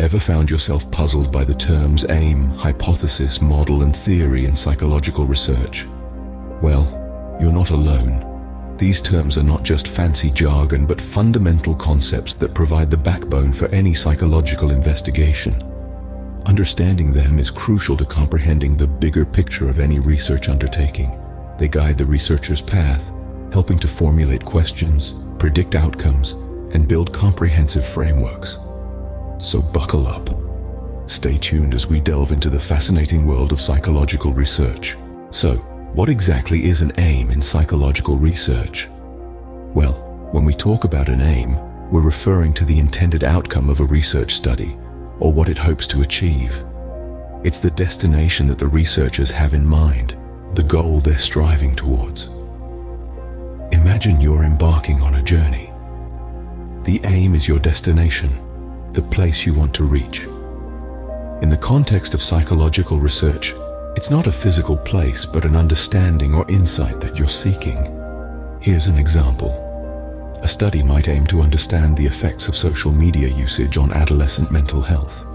Ever found yourself puzzled by the terms aim, hypothesis, model, and theory in psychological research? Well, you're not alone. These terms are not just fancy jargon, but fundamental concepts that provide the backbone for any psychological investigation. Understanding them is crucial to comprehending the bigger picture of any research undertaking. They guide the researcher's path, helping to formulate questions, predict outcomes, and build comprehensive frameworks. So buckle up. Stay tuned as we delve into the fascinating world of psychological research. So, what exactly is an aim in psychological research? Well, when we talk about an aim, we're referring to the intended outcome of a research study, or what it hopes to achieve. It's the destination that the researchers have in mind, the goal they're striving towards. Imagine you're embarking on a journey. The aim is your destination, the place you want to reach. In the context of psychological research, it's not a physical place, but an understanding or insight that you're seeking. Here's an example. A study might aim to understand the effects of social media usage on adolescent mental health.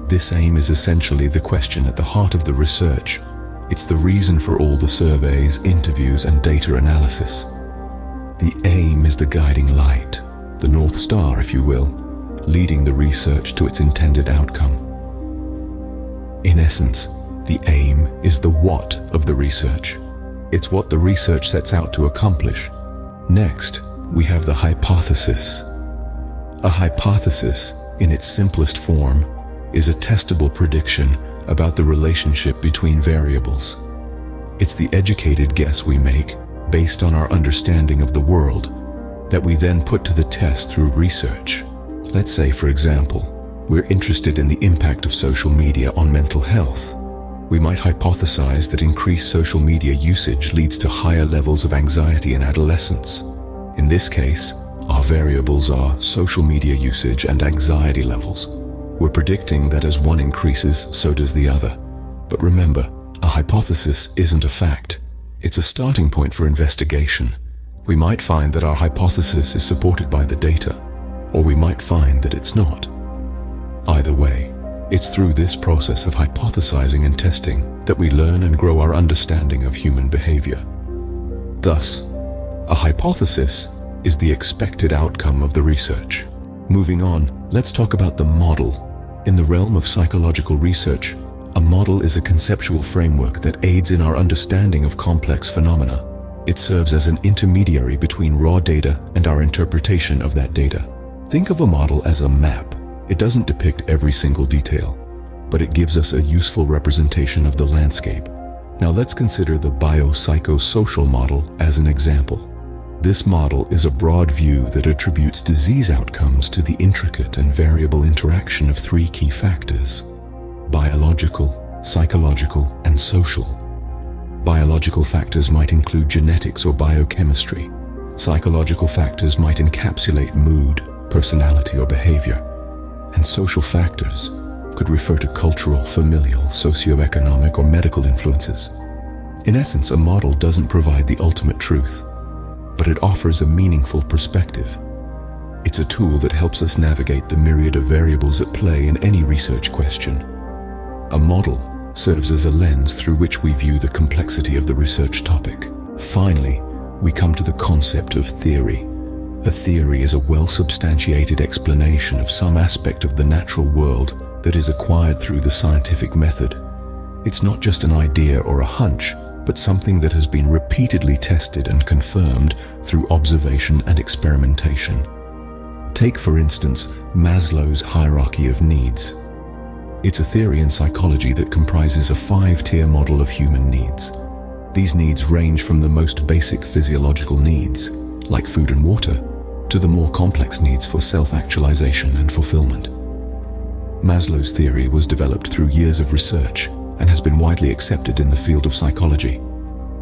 This aim is essentially the question at the heart of the research. It's the reason for all the surveys, interviews, and data analysis. The aim is the guiding light, the North Star, if you will, leading the research to its intended outcome. In essence, the aim is the what of the research. It's what the research sets out to accomplish. Next, we have the hypothesis. A hypothesis, in its simplest form, is a testable prediction about the relationship between variables. It's the educated guess we make based on our understanding of the world that we then put to the test through research. Let's say, for example, we're interested in the impact of social media on mental health. We might hypothesize that increased social media usage leads to higher levels of anxiety in adolescents. In this case, our variables are social media usage and anxiety levels. We're predicting that as one increases, so does the other. But remember, a hypothesis isn't a fact. It's a starting point for investigation. We might find that our hypothesis is supported by the data, or we might find that it's not. Either way, it's through this process of hypothesizing and testing that we learn and grow our understanding of human behavior. Thus, a hypothesis is the expected outcome of the research. Moving on, let's talk about the model. In the realm of psychological research, a model is a conceptual framework that aids in our understanding of complex phenomena. It serves as an intermediary between raw data and our interpretation of that data. Think of a model as a map. It doesn't depict every single detail, but it gives us a useful representation of the landscape. Now let's consider the biopsychosocial model as an example. This model is a broad view that attributes disease outcomes to the intricate and variable interaction of three key factors: biological, psychological, and social. Biological factors might include genetics or biochemistry. Psychological factors might encapsulate mood, personality, or behavior. And social factors could refer to cultural, familial, socioeconomic, or medical influences. In essence, a model doesn't provide the ultimate truth, but it offers a meaningful perspective. It's a tool that helps us navigate the myriad of variables at play in any research question. A model serves as a lens through which we view the complexity of the research topic. Finally, we come to the concept of theory. A theory is a well-substantiated explanation of some aspect of the natural world that is acquired through the scientific method. It's not just an idea or a hunch, but something that has been repeatedly tested and confirmed through observation and experimentation. Take, for instance, Maslow's hierarchy of needs. It's a theory in psychology that comprises a 5-tier model of human needs. These needs range from the most basic physiological needs, like food and water, to the more complex needs for self-actualization and fulfillment. Maslow's theory was developed through years of research and has been widely accepted in the field of psychology.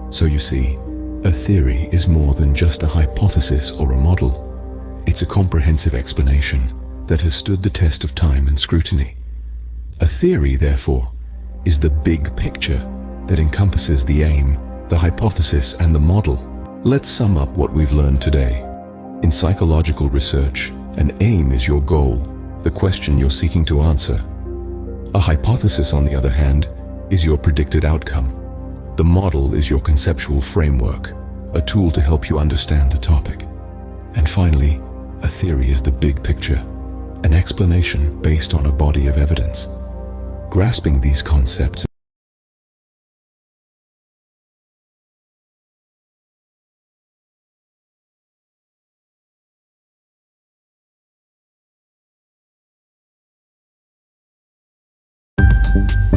So you see, a theory is more than just a hypothesis or a model. It's a comprehensive explanation that has stood the test of time and scrutiny. A theory, therefore, is the big picture that encompasses the aim, the hypothesis, and the model. Let's sum up what we've learned today. In psychological research, an aim is your goal, the question you're seeking to answer. A hypothesis, on the other hand, is your predicted outcome. The model is your conceptual framework, a tool to help you understand the topic. And finally, a theory is the big picture, an explanation based on a body of evidence. Grasping these concepts you